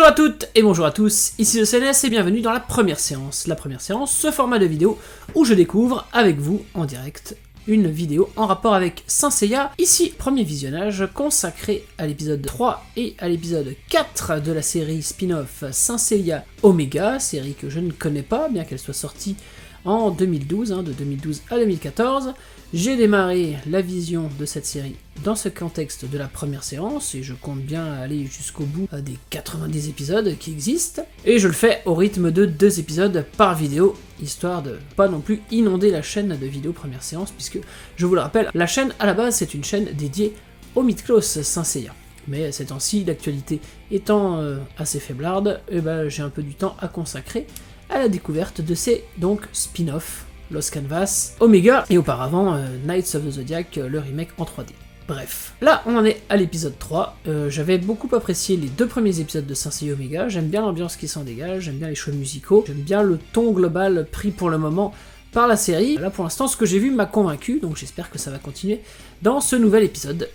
Bonjour à toutes et bonjour à tous, ici le CNS et bienvenue dans la première séance. La première séance, ce format de vidéo où je découvre avec vous en direct une vidéo en rapport avec Saint Seiya. Ici, premier visionnage consacré à l'épisode 3 et à l'épisode 4 de la série spin-off Saint Seiya Omega, série que je ne connais pas, bien qu'elle soit sortie en 2012, de 2012 à 2014. J'ai démarré la vision de cette série dans ce contexte de la première séance, et je compte bien aller jusqu'au bout des 90 épisodes qui existent, et je le fais au rythme de 2 épisodes par vidéo, histoire de pas non plus inonder la chaîne de vidéos première séance, puisque, je vous le rappelle, la chaîne à la base c'est une chaîne dédiée au mythos Saint Seiya. Mais ces temps-ci, l'actualité étant assez faiblarde, j'ai un peu du temps à consacrer à la découverte de ces spin-off, Lost Canvas, Omega, et auparavant Knights of the Zodiac, le remake en 3D. Bref, là on en est à l'épisode 3, j'avais beaucoup apprécié les 2 premiers épisodes de Saint Seiya Omega, j'aime bien l'ambiance qui s'en dégage, j'aime bien les choix musicaux, j'aime bien le ton global pris pour le moment par la série. Là pour l'instant ce que j'ai vu m'a convaincu, donc j'espère que ça va continuer dans ce nouvel épisode.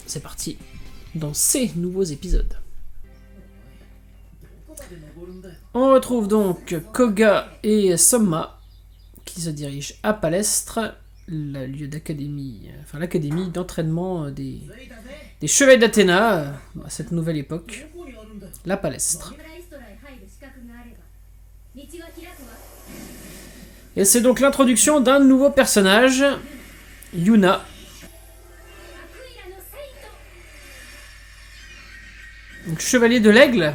C'est parti dans ces nouveaux épisodes. On retrouve donc Koga et Somma qui se dirigent à Palestre, le lieu d'académie, l'académie d'entraînement des chevaliers d'Athéna à cette nouvelle époque, la Palestre. Et c'est donc l'introduction d'un nouveau personnage, Yuna. Donc, chevalier de l'aigle.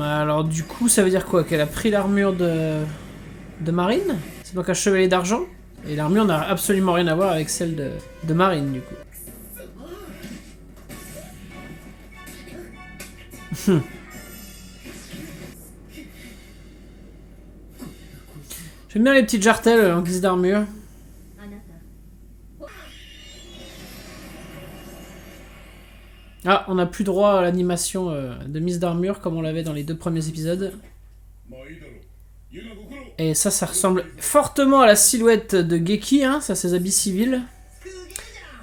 Alors du coup ça veut dire quoi? Qu'elle a pris l'armure de Marine? C'est donc un chevalier d'argent? Et l'armure n'a absolument rien à voir avec celle de Marine du coup. J'aime bien les petites jartelles en guise d'armure. Ah, on n'a plus droit à l'animation de mise d'armure comme on l'avait dans les 2 premiers épisodes. Et ça ressemble fortement à la silhouette de Geki, ça ses habits civils.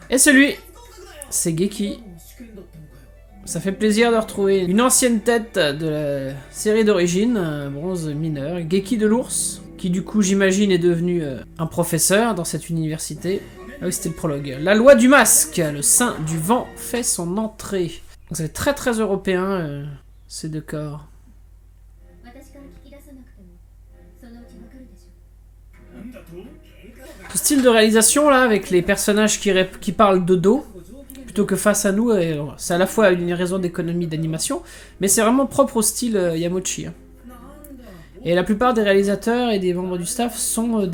Et celui, c'est Geki. Ça fait plaisir de retrouver une ancienne tête de la série d'origine, bronze mineur, Geki de l'ours, qui du coup j'imagine est devenu un professeur dans cette université. Ah oui, c'était le prologue. La loi du masque, le sein du vent fait son entrée. Donc c'est très européen, ces 2 corps. Ce style de réalisation là, avec les personnages qui parlent de dos, plutôt que face à nous, c'est à la fois une raison d'économie d'animation, mais c'est vraiment propre au style Yamauchi. Et la plupart des réalisateurs et des membres du staff sont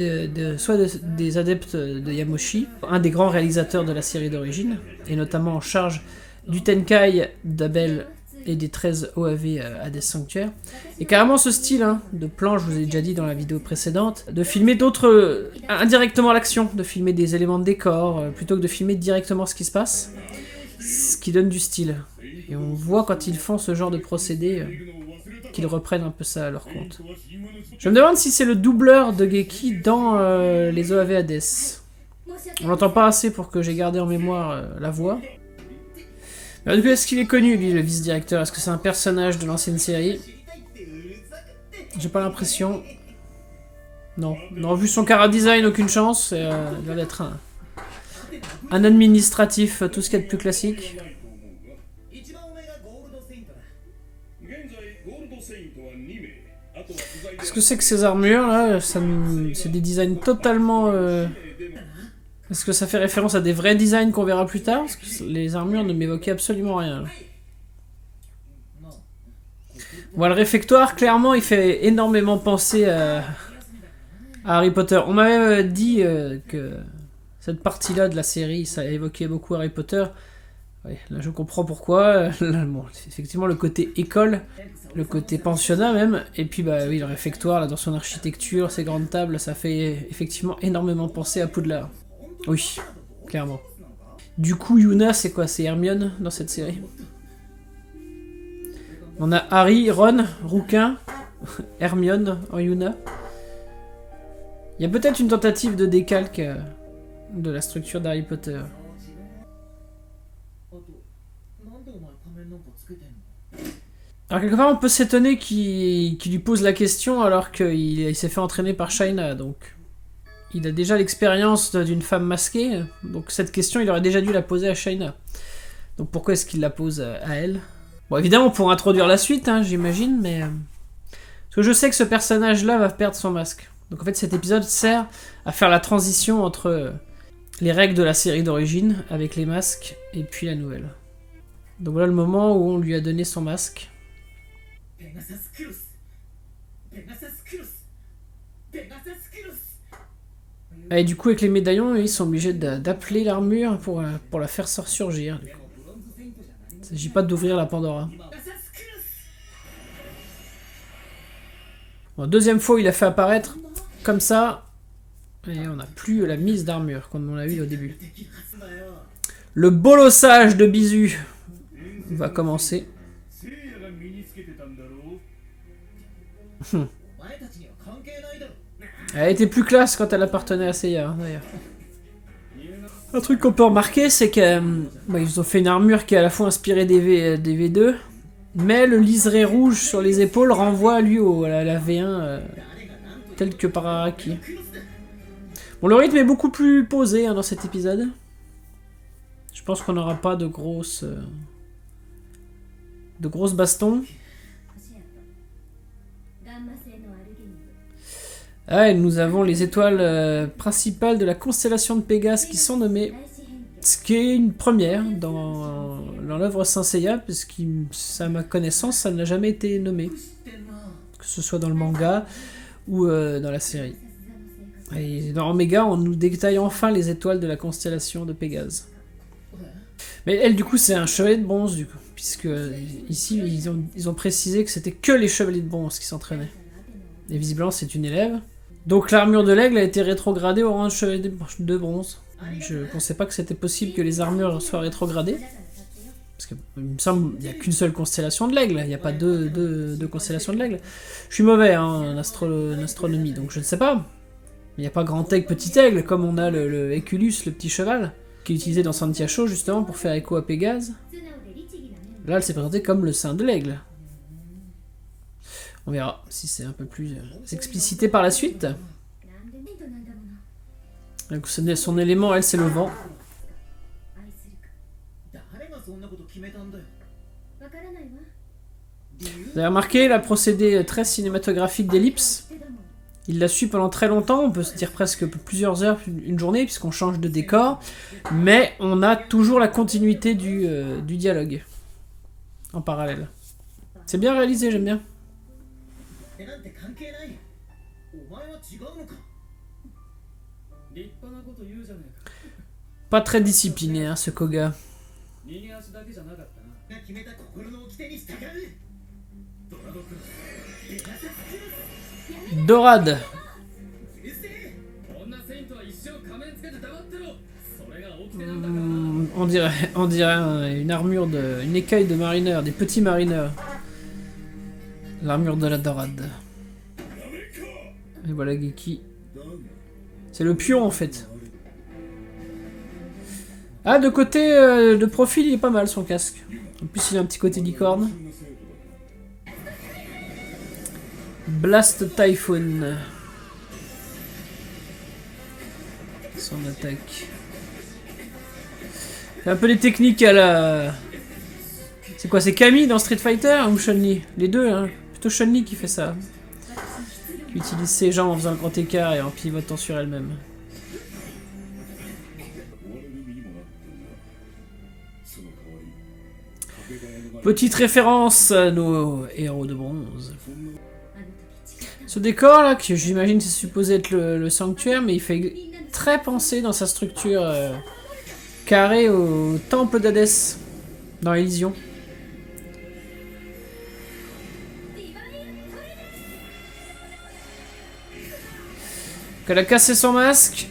soit des adeptes de Yamauchi, un des grands réalisateurs de la série d'origine, et notamment en charge du Tenkai d'Abel et des 13 OAV Hades Sanctuaire. Et carrément ce style de plan, je vous ai déjà dit dans la vidéo précédente, de filmer d'autres, indirectement l'action, de filmer des éléments de décor, plutôt que de filmer directement ce qui se passe, ce qui donne du style. Et on voit quand ils font ce genre de procédé, qu'ils reprennent un peu ça à leur compte. Je me demande si c'est le doubleur de Geki dans les OAV Hades. On l'entend pas assez pour que j'ai gardé en mémoire la voix. Mais du coup, est-ce qu'il est connu, lui, le vice-directeur? Est-ce que c'est un personnage de l'ancienne série? J'ai pas l'impression. Non. Non, vu son chara-design, aucune chance. Il a l'air d'être un administratif, tout ce qu'il y a de plus classique. Qu'est-ce que c'est que ces armures là? C'est des designs totalement... Est-ce que ça fait référence à des vrais designs qu'on verra plus tard? Parce que les armures ne m'évoquaient absolument rien. Bon, le réfectoire, clairement, il fait énormément penser à Harry Potter. On m'avait dit que cette partie-là de la série, ça évoquait beaucoup Harry Potter. Ouais, là je comprends pourquoi. Bon, effectivement, le côté école, le côté pensionnat même, et puis oui, le réfectoire là, dans son architecture, ses grandes tables, ça fait effectivement énormément penser à Poudlard. Oui, clairement. Du coup, Yuna, c'est quoi? C'est Hermione dans cette série? On a Harry, Ron, Rouquin, Hermione en Yuna. Il y a peut-être une tentative de décalque de la structure d'Harry Potter. Alors quelque part on peut s'étonner qu'il lui pose la question alors qu'il s'est fait entraîner par Shaina, donc il a déjà l'expérience d'une femme masquée, donc cette question il aurait déjà dû la poser à Shaina. Donc pourquoi est-ce qu'il la pose à elle? Bon évidemment pour introduire la suite, hein, j'imagine, mais... Parce que je sais que ce personnage-là va perdre son masque. Donc en fait cet épisode sert à faire la transition entre les règles de la série d'origine, avec les masques, et puis la nouvelle. Donc voilà le moment où on lui a donné son masque. Et du coup avec les médaillons, ils sont obligés d'appeler l'armure pour la faire surgir. Il ne s'agit pas d'ouvrir la Pandora. Bon, deuxième fois il a fait apparaître comme ça, et on n'a plus la mise d'armure comme on l'a eu au début. Le bolossage de Bisu va commencer. Elle était plus classe quand elle appartenait à Seiya, d'ailleurs. Un truc qu'on peut remarquer, c'est qu'ils ont fait une armure qui est à la fois inspirée des V2, mais le liseré rouge sur les épaules renvoie lui à la V1, tel que par Araki. Bon, le rythme est beaucoup plus posé hein, dans cet épisode. Je pense qu'on n'aura pas de grosses bastons. Ah, et nous avons les étoiles principales de la constellation de Pégase qui sont nommées. Ce qui est une première dans l'œuvre Saint Seiya, puisqu'à ma connaissance, ça n'a jamais été nommé. Que ce soit dans le manga ou dans la série. Et dans Omega, on nous détaille enfin les étoiles de la constellation de Pégase. Mais elle, du coup, c'est un chevalier de bronze, du coup. Puisque ici, ils ont précisé que c'était que les chevaliers de bronze qui s'entraînaient. Et visiblement, c'est une élève. Donc l'armure de l'aigle a été rétrogradée au rang de chevalier de bronze. Je ne pensais pas que c'était possible que les armures soient rétrogradées. Parce qu'il me semble qu'il n'y a qu'une seule constellation de l'aigle. Il n'y a pas deux constellations de l'aigle. Je suis mauvais hein, en astronomie, donc je ne sais pas. Il n'y a pas grand aigle, petit aigle, comme on a le Eculus, le petit cheval, qui est utilisé dans Santiago justement pour faire écho à Pégase. Là, elle s'est présentée comme le sein de l'aigle. On verra si c'est un peu plus explicité par la suite. Donc son élément, elle, c'est le vent. Vous avez remarqué la procédé très cinématographique d'Ellipse. Il l'a su pendant très longtemps, on peut se dire presque plusieurs heures, une journée, puisqu'on change de décor. Mais on a toujours la continuité du dialogue. En parallèle. C'est bien réalisé, j'aime bien. Pas très discipliné, hein, ce Koga. Dorade. On dirait une armure une écaille de marineur, des petits marineurs. L'armure de la Dorade. Et voilà Geki. C'est le pion en fait. Ah, de côté, de profil, il est pas mal son casque. En plus, il a un petit côté licorne. Blast Typhoon. Son attaque. C'est un peu les techniques à la... C'est quoi, c'est Camille dans Street Fighter ou Chun-Li? Les deux, hein. Plutôt Chun-Li qui fait ça. Qui utilise ses jambes en faisant le grand écart et en pivotant sur elle-même. Petite référence à nos héros de bronze. Ce décor là, que j'imagine c'est supposé être le sanctuaire, mais il fait très penser dans sa structure carrée au temple d'Hadès dans Elysion. Elle a cassé son masque.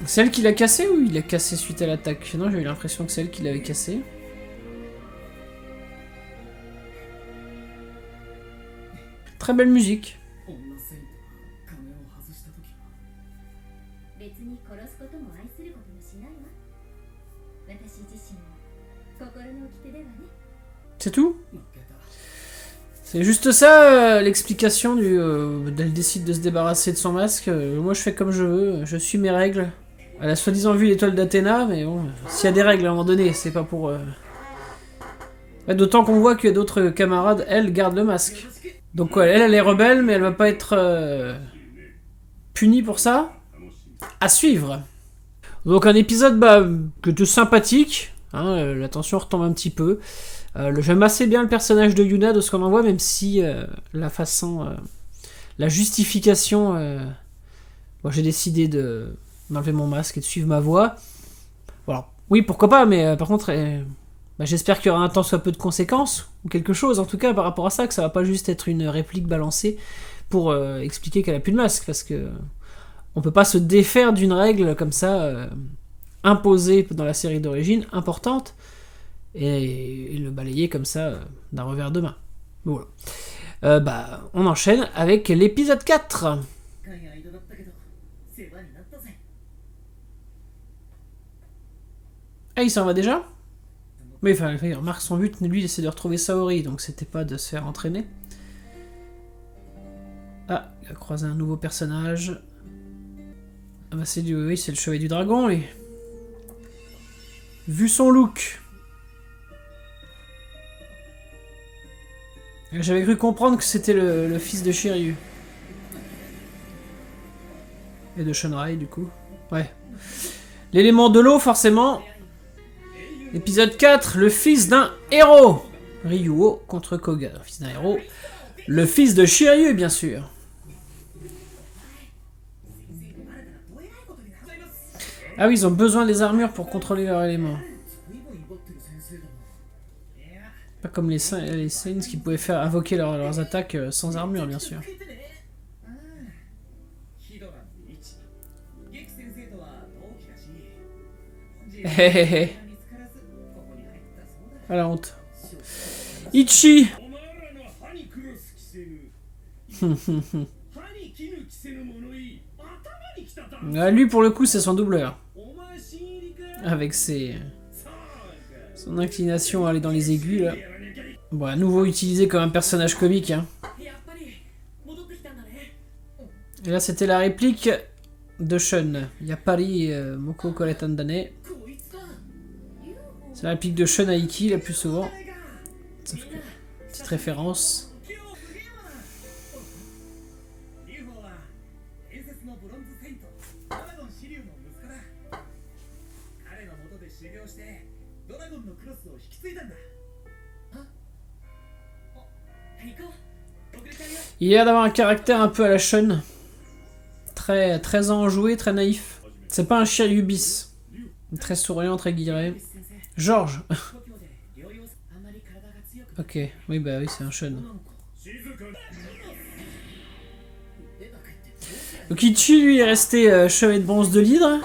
C'est elle qui l'a cassé ou il l'a cassé suite à l'attaque? Non, j'ai eu l'impression que c'est elle qui l'avait cassé. Très belle musique. C'est tout? C'est juste ça l'explication du... elle décide de se débarrasser de son masque. Moi je fais comme je veux, je suis mes règles. Elle a soi-disant vu l'étoile d'Athéna, mais bon, s'il y a des règles à un moment donné, c'est pas pour... D'autant qu'on voit que d'autres camarades, elles, gardent le masque. Donc ouais, elle est rebelle, mais elle va pas être punie pour ça. À suivre. Donc un épisode plutôt sympathique. Hein, la tension retombe un petit peu. J'aime assez bien le personnage de Yuna de ce qu'on en voit, même si la façon... la justification... moi j'ai décidé d'enlever mon masque et de suivre ma voie. Voilà. Oui, pourquoi pas, mais par contre... j'espère qu'il y aura un tant soit peu de conséquences, ou quelque chose en tout cas par rapport à ça, que ça va pas juste être une réplique balancée pour expliquer qu'elle a plus de masque, parce que on peut pas se défaire d'une règle comme ça, imposée dans la série d'origine, importante, et le balayer comme ça d'un revers de main. Voilà. On enchaîne avec l'épisode 4. Ah, il s'en va déjà ? Mais enfin, il remarque son but, lui, c'est de retrouver Saori, donc c'était pas de se faire entraîner. Ah, il a croisé un nouveau personnage. Ah bah c'est oui, c'est le chevalier du dragon, lui. Vu son look. J'avais cru comprendre que c'était le fils de Shiryu. Et de Shunrai, du coup. Ouais. L'élément de l'eau, forcément. Épisode 4, le fils d'un héros. Ryuo contre Koga, le fils d'un héros. Le fils de Shiryu, bien sûr. Ah oui, ils ont besoin des armures pour contrôler leur élément. Pas comme les Saints qui pouvaient faire invoquer leurs attaques sans armure, bien sûr. Hehehe. À la honte. Ichi. Lui, pour le coup, c'est son doubleur. Avec son inclination à aller dans les aigus, là. Bon, à nouveau utilisé comme un personnage comique, hein. Et là, c'était la réplique de Shun. Yapari Moko Koretandane. C'est la réplique de Shun à Iki, la plus souvent. Petite référence. Il a l'air d'avoir un caractère un peu à la Shun. Très enjoué, très naïf. C'est pas un Shiryu bis. Très souriant, très guilleret. Georges. Ok, oui, bah oui, c'est un Shun. Donc Ichi, lui, est resté chevalier de bronze de l'hydre.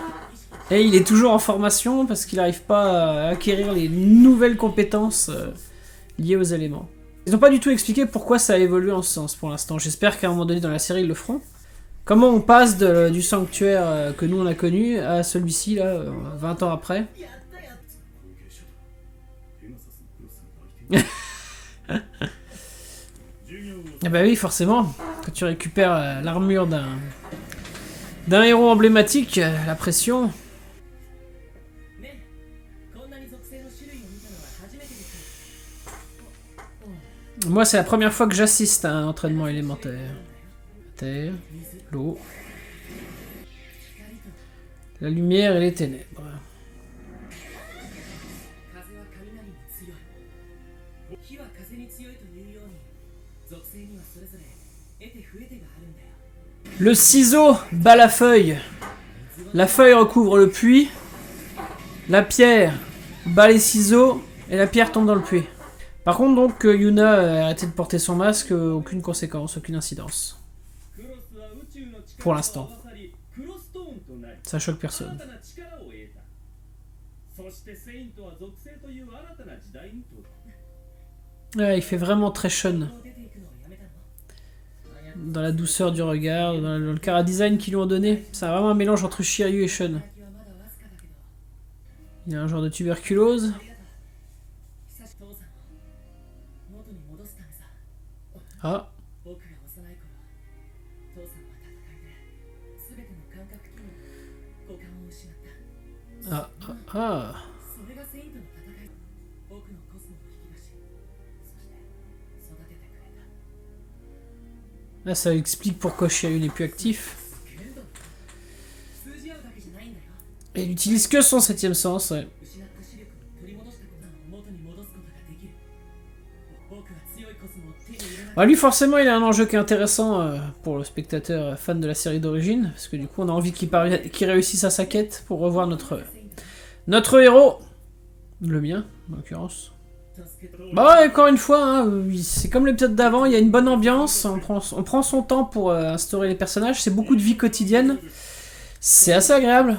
Et il est toujours en formation parce qu'il n'arrive pas à acquérir les nouvelles compétences liées aux éléments. Ils n'ont pas du tout expliqué pourquoi ça a évolué en ce sens pour l'instant. J'espère qu'à un moment donné dans la série ils le feront. Comment on passe du sanctuaire que nous on a connu à celui-ci là, 20 ans après. Ah bah oui, forcément. Quand tu récupères l'armure d'un héros emblématique, la pression... Moi, c'est la première fois que j'assiste à un entraînement élémentaire. Terre, l'eau, la lumière et les ténèbres. Le ciseau bat la feuille. La feuille recouvre le puits. La pierre bat les ciseaux et la pierre tombe dans le puits. Par contre, donc, Yuna a arrêté de porter son masque, aucune conséquence, aucune incidence. Pour l'instant. Ça choque personne. Ouais, il fait vraiment très Shun. Dans la douceur du regard, dans le chara-design qu'ils lui ont donné. C'est vraiment un mélange entre Shiryu et Shun. Il a un genre de tuberculose. Ah. Ah, ah, ah. Là, ça explique pourquoi Shiryu n'est plus actif. Et il n'utilise que son 7ème sens, ouais. Bah, lui, forcément, il a un enjeu qui est intéressant pour le spectateur fan de la série d'origine, parce que du coup, on a envie qu'il réussisse à sa quête pour revoir notre héros. Le mien, en l'occurrence. Bah ouais, encore une fois, hein, c'est comme l'épisode d'avant, il y a une bonne ambiance, on prend son temps pour instaurer les personnages, c'est beaucoup de vie quotidienne. C'est assez agréable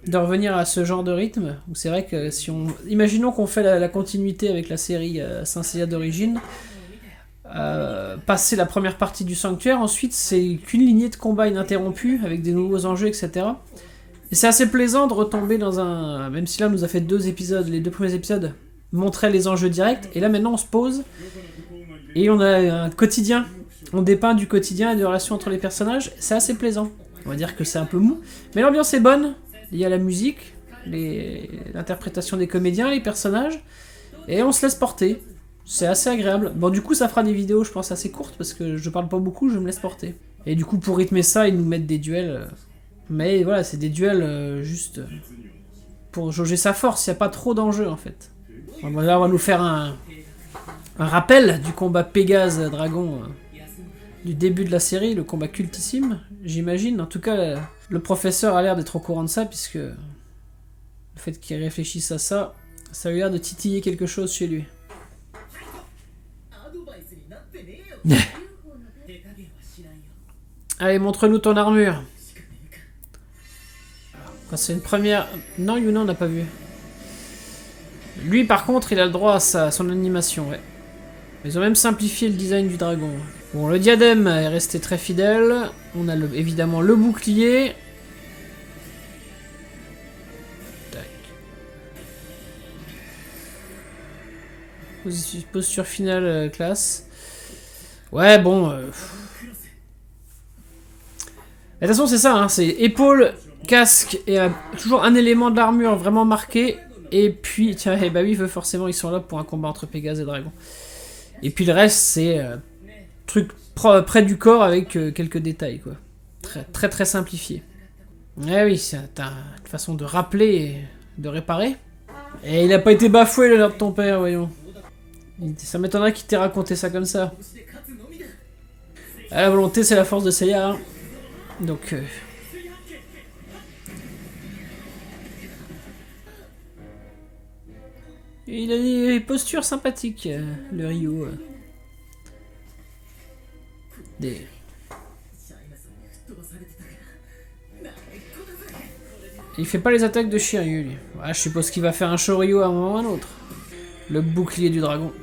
de revenir à ce genre de rythme, où c'est vrai que si on... Imaginons qu'on fait la continuité avec la série Saint Seiya d'origine, passer la première partie du Sanctuaire, ensuite c'est qu'une lignée de combat ininterrompue, avec des nouveaux enjeux, etc. Et c'est assez plaisant de retomber dans un... Même si là on nous a fait 2 épisodes, les 2 premiers épisodes montraient les enjeux directs, et là maintenant on se pose, et on a un quotidien, on dépeint du quotidien et des relations entre les personnages, c'est assez plaisant. On va dire que c'est un peu mou, mais l'ambiance est bonne, il y a la musique, l'interprétation des comédiens, les personnages, et on se laisse porter. C'est assez agréable. Bon, du coup, ça fera des vidéos, je pense, assez courtes, parce que je parle pas beaucoup, je me laisse porter. Et du coup, pour rythmer ça, ils nous mettent des duels. Mais voilà, c'est des duels juste pour jauger sa force, il n'y a pas trop d'enjeux, en fait. Bon, là, on va nous faire un rappel du combat Pégase-Dragon du début de la série, le combat cultissime, j'imagine. En tout cas, le professeur a l'air d'être au courant de ça, puisque le fait qu'il réfléchisse à ça, ça a eu l'air de titiller quelque chose chez lui. Allez, montre-nous ton armure. C'est une première... Non, Yuna, on n'a pas vu. Lui, par contre, il a le droit à son animation, ouais. Ils ont même simplifié le design du dragon. Bon, le diadème est resté très fidèle. On a évidemment le bouclier. Tac. Posture finale classe. Ouais, bon... De toute façon, c'est ça, hein, c'est épaule, casque et toujours un élément de l'armure vraiment marqué. Et puis, tiens, bah oui, forcément, ils sont là pour un combat entre Pégase et Dragon. Et puis le reste, c'est truc près du corps avec quelques détails, quoi. Très très simplifié. Eh oui, c'est une façon de rappeler et de réparer. Et il a pas été bafoué l'honneur de ton père, voyons. Ça m'étonnerait qu'il t'ait raconté ça comme ça. La volonté, c'est la force de Seiya. Hein. Donc... Il a des postures sympathiques, le Ryu. Il fait pas les attaques de Shiryu, lui. Ouais, je suppose qu'il va faire un Shoryu à un moment ou à un autre. Le bouclier du dragon.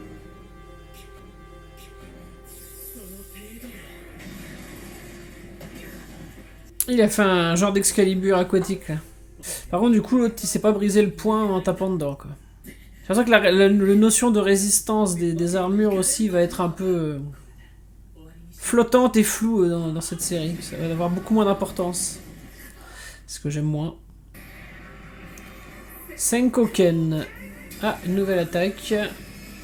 Il a fait un genre d'Excalibur aquatique, là. Par contre, du coup, l'autre, il s'est pas brisé le poing en tapant dedans, quoi. J'ai l'impression que la notion de résistance des armures aussi va être un peu flottante et floue dans cette série. Ça va avoir beaucoup moins d'importance. Ce que j'aime moins. Senkoken. Ah, une nouvelle attaque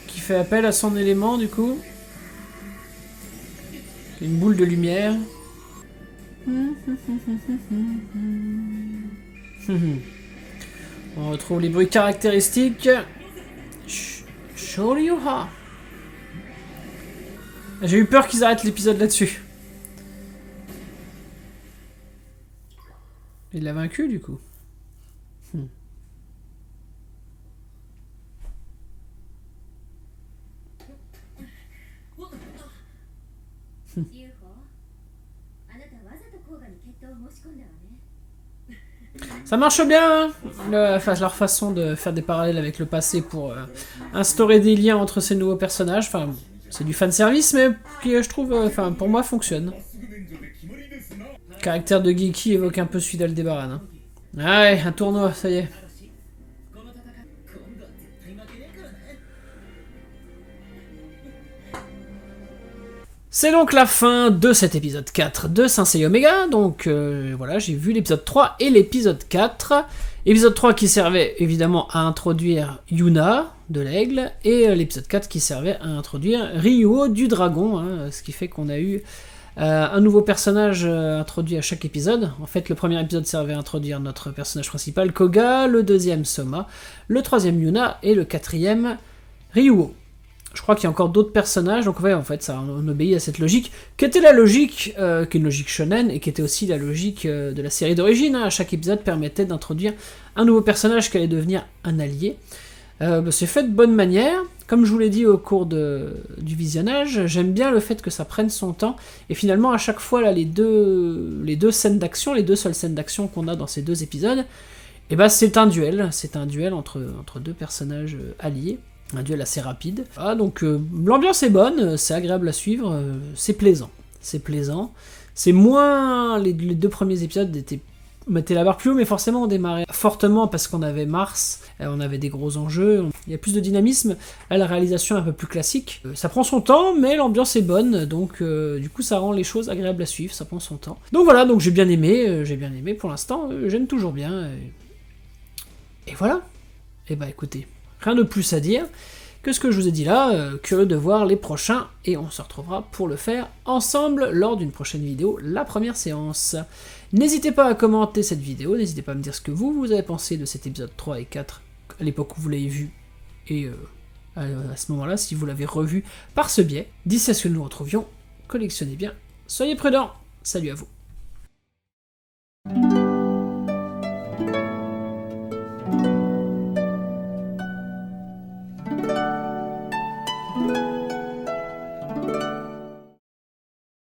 qui fait appel à son élément, du coup. Une boule de lumière. On retrouve les bruits caractéristiques. Shoryuha. J'ai eu peur qu'ils arrêtent l'épisode là-dessus. Il l'a vaincu du coup. Ça marche bien, hein, leur façon de faire des parallèles avec le passé pour instaurer des liens entre ces nouveaux personnages. Enfin, c'est du fanservice, mais qui, je trouve, pour moi, fonctionne. Le caractère de Geiki évoque un peu celui d'Aldébaran. Hein. Ah ouais, un tournoi, ça y est. C'est donc la fin de cet épisode 4 de Saint Seiya Omega, donc voilà, j'ai vu l'épisode 3 et l'épisode 4. Épisode 3 qui servait évidemment à introduire Yuna de l'aigle, et l'épisode 4 qui servait à introduire Ryuo du dragon, hein, ce qui fait qu'on a eu un nouveau personnage introduit à chaque épisode. En fait, le premier épisode servait à introduire notre personnage principal, Koga, le deuxième, Soma, le troisième, Yuna, et le quatrième, Ryuo. Je crois qu'il y a encore d'autres personnages, donc ouais, en fait, ça, on obéit à cette logique, qui était la logique, qui est une logique shonen, et qui était aussi la logique de la série d'origine, hein. Chaque épisode permettait d'introduire un nouveau personnage qui allait devenir un allié. C'est fait de bonne manière, comme je vous l'ai dit au cours du visionnage, j'aime bien le fait que ça prenne son temps, et finalement, à chaque fois, là, les deux scènes d'action, les deux seules scènes d'action qu'on a dans ces deux épisodes, et ben c'est un duel entre deux personnages alliés. Un duel assez rapide. Ah, donc l'ambiance est bonne, c'est agréable à suivre, c'est plaisant. C'est moins... Les deux premiers épisodes mettaient la barre plus haut, mais forcément on démarrait fortement parce qu'on avait Mars, on avait des gros enjeux, il y a plus de dynamisme, là, la réalisation est un peu plus classique. Ça prend son temps, mais l'ambiance est bonne, donc du coup ça rend les choses agréables à suivre, ça prend son temps. Donc voilà, donc j'ai bien aimé pour l'instant, j'aime toujours bien. Et voilà. Et bah écoutez... Rien de plus à dire que ce que je vous ai dit là, curieux de voir les prochains, et on se retrouvera pour le faire ensemble lors d'une prochaine vidéo, la première séance. N'hésitez pas à commenter cette vidéo, n'hésitez pas à me dire ce que vous avez pensé de cet épisode 3 et 4, à l'époque où vous l'avez vu, et à ce moment-là, si vous l'avez revu par ce biais. D'ici à ce que nous nous retrouvions, collectionnez bien, soyez prudents, salut à vous.